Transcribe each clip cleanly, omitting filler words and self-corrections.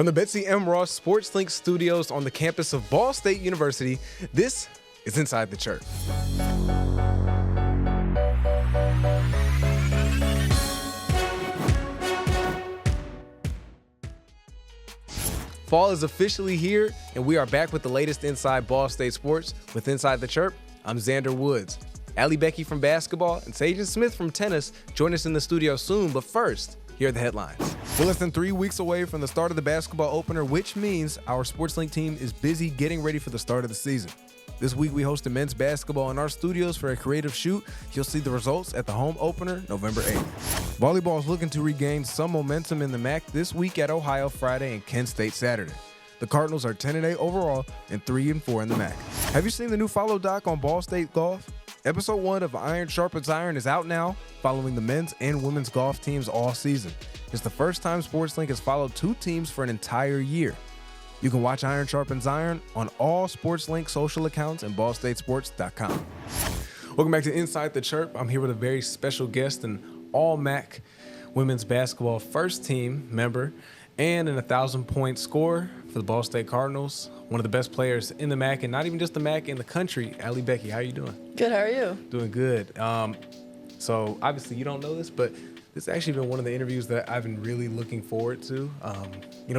From the Betsy M. Ross SportsLink studios on the campus of Ball State University, this is Inside the Chirp. Fall is officially here, and we are back with the latest inside Ball State sports with Inside the Chirp. I'm Zander Woods. Ally Becki from basketball and Sajin Smith from tennis join us in the studio soon, but first, here are the headlines. We're less than 3 weeks away from the start of the basketball opener, which means our SportsLink team is busy getting ready for the start of the season. This week, we hosted men's basketball in our studios for a creative shoot. You'll see the results at the home opener November 8th. Volleyball is looking to regain some momentum in the MAC this week at Ohio Friday and Kent State Saturday. The Cardinals are 10-8 overall and 3-4 in the MAC. Have you seen the new Follow doc on Ball State Golf? Episode 1 of Iron Sharpens Iron is out now, following the men's and women's golf teams all season. It's the first time SportsLink has followed two teams for an entire year. You can watch Iron Sharpens Iron on all SportsLink social accounts and ballstatesports.com. Welcome back to Inside the Chirp. I'm here with a very special guest, an all-MAC women's basketball first team member and an 1,000-point scorer for the Ball State Cardinals. One of the best players in the MAC, and not even just the MAC, in the country. Ally Becki, how are you doing? Good, how are you? Doing good. So obviously you don't know this, but this has actually been one of the interviews that I've been really looking forward to.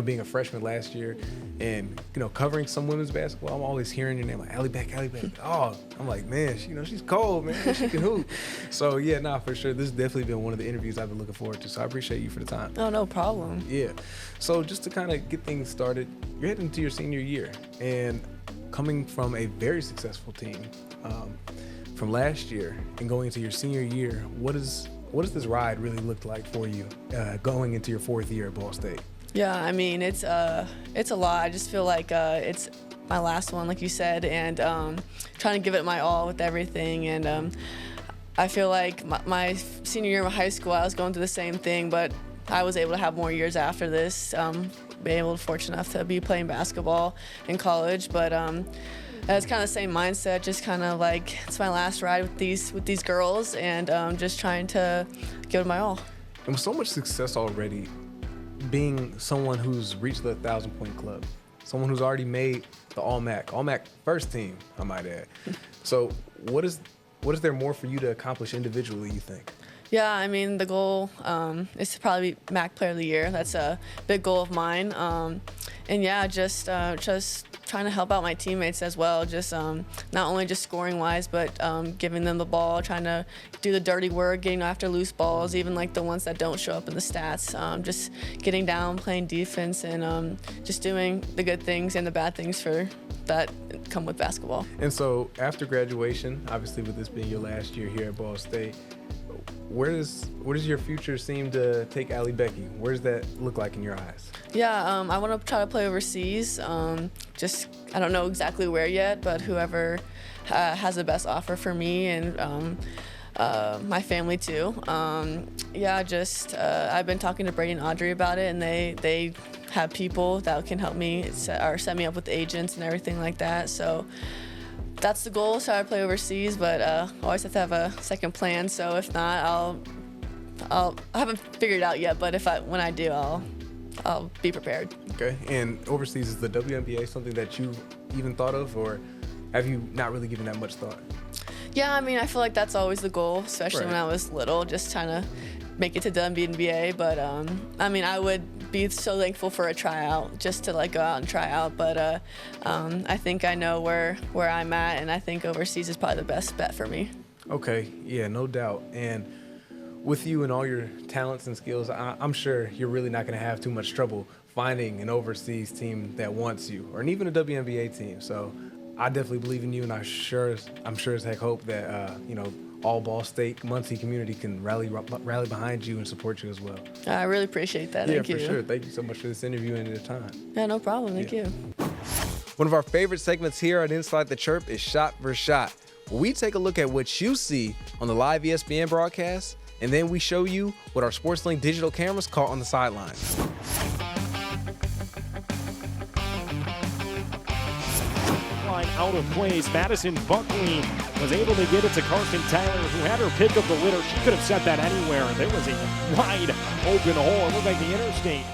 Being a freshman last year and, covering some women's basketball, I'm always hearing your name, like, Ally Becki. Oh, I'm like, man, she's cold, man. She can hoop. So, yeah, for sure. This has definitely been one of the interviews I've been looking forward to. So I appreciate you for the time. Oh, no problem. Yeah. So just to kind of get things started, you're heading into your senior year and coming from a very successful team from last year and going into your senior year, what does this ride really look like for you going into your fourth year at Ball State? Yeah, I mean, it's a lot. I just feel like it's my last one, like you said, and trying to give it my all with everything. And I feel like my senior year of high school, I was going through the same thing, but I was able to have more years after this, being fortunate enough to be playing basketball in college. But it's kind of the same mindset, just kind of like it's my last ride with these girls, and just trying to give it my all. And with so much success already, being someone who's reached the 1,000-point club, someone who's already made the All-MAC first team, I might add. So what is there more for you to accomplish individually, you think? Yeah, I mean, the goal is to probably be MAC Player of the Year. That's a big goal of mine. And yeah, just trying to help out my teammates as well. Just not only just scoring wise, but giving them the ball, trying to do the dirty work, getting after loose balls, even like the ones that don't show up in the stats. Just getting down, playing defense, and just doing the good things and the bad things that come with basketball. And so after graduation, obviously with this being your last year here at Ball State, where does your future seem to take Ally Becki? Where does that look like in your eyes? Yeah, I want to try to play overseas. I don't know exactly where yet, but whoever has the best offer for me and my family too. I've been talking to Brady and Audrey about it, and they have people that can help me or set me up with agents and everything like that. So that's the goal, so I play overseas, but I always have to have a second plan. So if not, I haven't figured it out yet, but when I do, I'll be prepared. Okay, and overseas, is the WNBA something that you even thought of, or have you not really given that much thought? Yeah, I mean, I feel like that's always the goal, especially when I was little, just trying to make it to WNBA. But I mean, I would be so thankful for a tryout, just to go out and try out. But I think I know where I'm at, and I think overseas is probably the best bet for me. Okay, yeah, no doubt. And with you and all your talents and skills, I'm sure you're really not going to have too much trouble finding an overseas team that wants you, or even a WNBA team. So I definitely believe in you, and I'm sure as heck hope that all Ball State Muncie community can rally behind you and support you as well. I really appreciate that. Thank you. Yeah, for sure. Thank you so much for this interview and your time. Yeah, no problem. Thank you. One of our favorite segments here at Inside the Chirp is Shot for Shot, where we take a look at what you see on the live ESPN broadcast, and then we show you what our SportsLink digital cameras caught on the sidelines. Out of plays, Madison Buckley was able to get it to Carson Tyler, who had her pick of the litter. She could have set that anywhere, and there was a wide open hole. It looked like the interstate.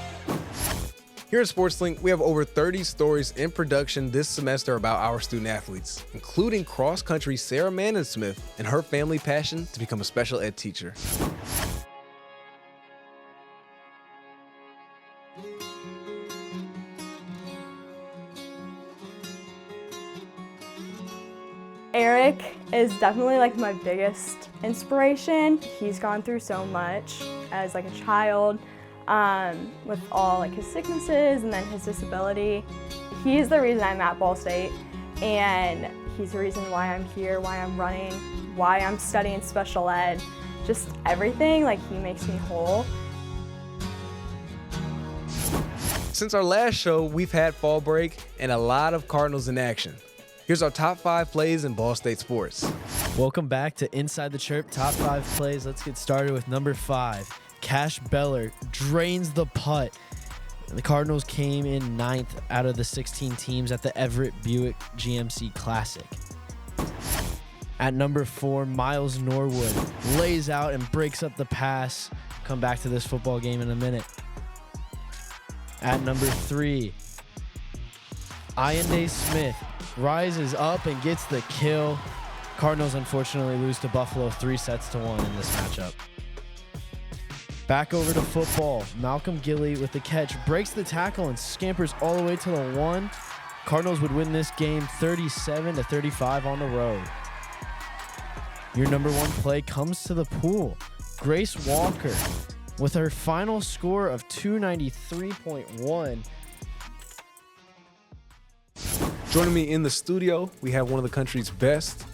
Here at SportsLink, we have over 30 stories in production this semester about our student athletes, including cross-country Sarah Smith and her family passion to become a special ed teacher. Eric is definitely like my biggest inspiration. He's gone through so much as like a child with all like his sicknesses and then his disability. He's the reason I'm at Ball State, and he's the reason why I'm here, why I'm running, why I'm studying special ed, just everything. Like, he makes me whole. Since our last show, we've had fall break and a lot of Cardinals in action. Here's our top 5 plays in Ball State sports. Welcome back to Inside the Chirp, top 5 plays. Let's get started with number 5. Cash Beller drains the putt. The Cardinals came in 9th out of the 16 teams at the Everett Buick GMC Classic. At number 4, Miles Norwood lays out and breaks up the pass. Come back to this football game in a minute. At number 3, Zander Smith rises up and gets the kill. Cardinals unfortunately lose to Buffalo 3-1 in this matchup. Back over to football. Malcolm Gilly with the catch, breaks the tackle and scampers all the way to the 1. Cardinals would win this game 37-35 on the road. Your number 1 play comes to the pool. Grace Walker with her final score of 293.1. Joining me in the studio, we have one of the country's best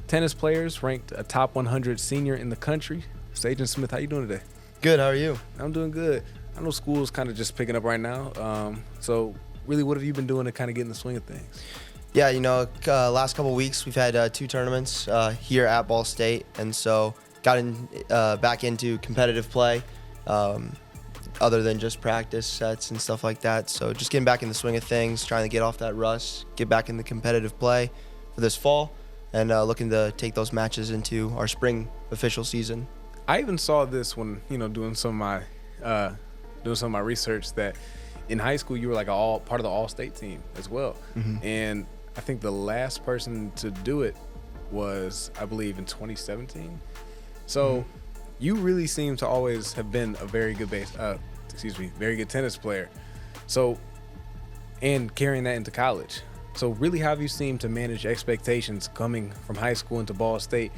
tennis players, ranked a top 100 senior in the country. Sajin Smith, how you doing today? Good, how are you? I'm doing good. I know school's kind of just picking up right now. So really, what have you been doing to kind of get in the swing of things? Yeah, last couple weeks we've had 2 tournaments here at Ball State, and so got back into competitive play, other than just practice sets and stuff like that. So just getting back in the swing of things, trying to get off that rust, get back in the competitive play for this fall, and looking to take those matches into our spring official season. I even saw this when, doing some of my research, that in high school you were like part of the all-state team as well. Mm-hmm. And I think the last person to do it was, I believe, in 2017. So you really seem to always have been a very good very good tennis player. So, and carrying that into college. So really, how have you seemed to manage expectations coming from high school into Ball State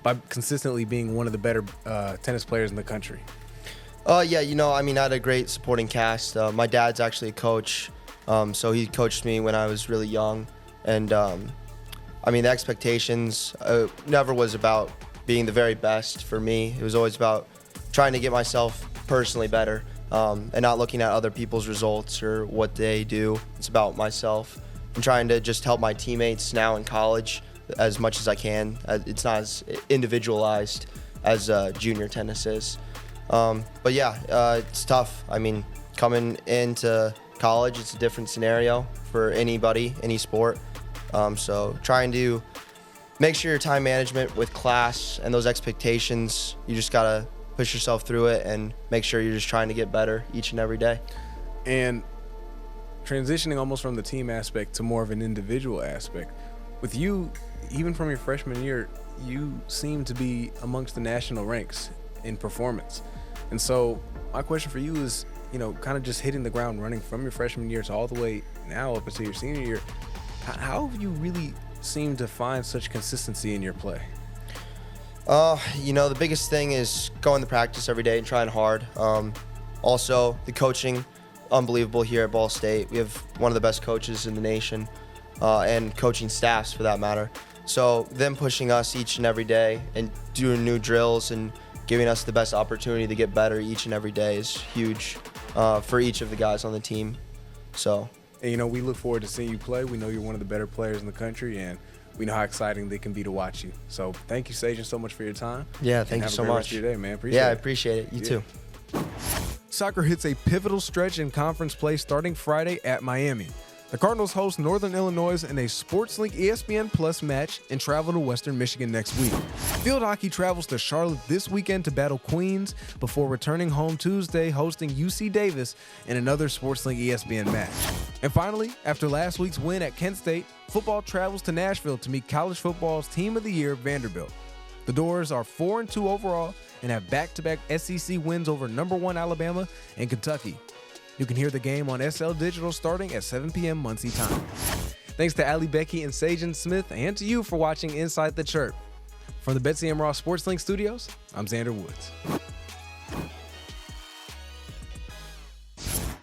by consistently being one of the better tennis players in the country? I had a great supporting cast. My dad's actually a coach, so he coached me when I was really young. And, the expectations never was about being the very best for me. It was always about trying to get myself personally better, and not looking at other people's results or what they do. It's about myself and trying to just help my teammates now in college as much as I can. It's not as individualized as junior tennis is. It's tough. Coming into college, it's a different scenario for anybody, any sport. So trying to make sure your time management with class and those expectations, you just got to push yourself through it and make sure you're just trying to get better each and every day. And transitioning almost from the team aspect to more of an individual aspect, with you, even from your freshman year, you seem to be amongst the national ranks in performance. And so my question for you is, kind of just hitting the ground running from your freshman year to all the way now up until your senior year, how have you really seemed to find such consistency in your play? The biggest thing is going to practice every day and trying hard. Also, the coaching, unbelievable here at Ball State. We have one of the best coaches in the nation, and coaching staffs for that matter. So them pushing us each and every day and doing new drills and giving us the best opportunity to get better each and every day is huge for each of the guys on the team. So, and, we look forward to seeing you play. We know you're one of the better players in the country, and we know how exciting they can be to watch you. So thank you, Sajin, so much for your time. Yeah, thank you so much. Rest of your day, man. Appreciate it. Yeah, I appreciate it. You too. Soccer hits a pivotal stretch in conference play starting Friday at Miami. The Cardinals host Northern Illinois in a SportsLink ESPN Plus match and travel to Western Michigan next week. Field hockey travels to Charlotte this weekend to battle Queens before returning home Tuesday hosting UC Davis in another SportsLink ESPN match. And finally, after last week's win at Kent State, football travels to Nashville to meet college football's Team of the Year, Vanderbilt. The Doors are 4-2 overall and have back-to-back SEC wins over #1 Alabama and Kentucky. You can hear the game on SL Digital starting at 7 p.m. Muncie time. Thanks to Ally Becki and Sajin Smith, and to you for watching Inside the Chirp. From the Betsy M. Ross SportsLink studios, I'm Zander Woods.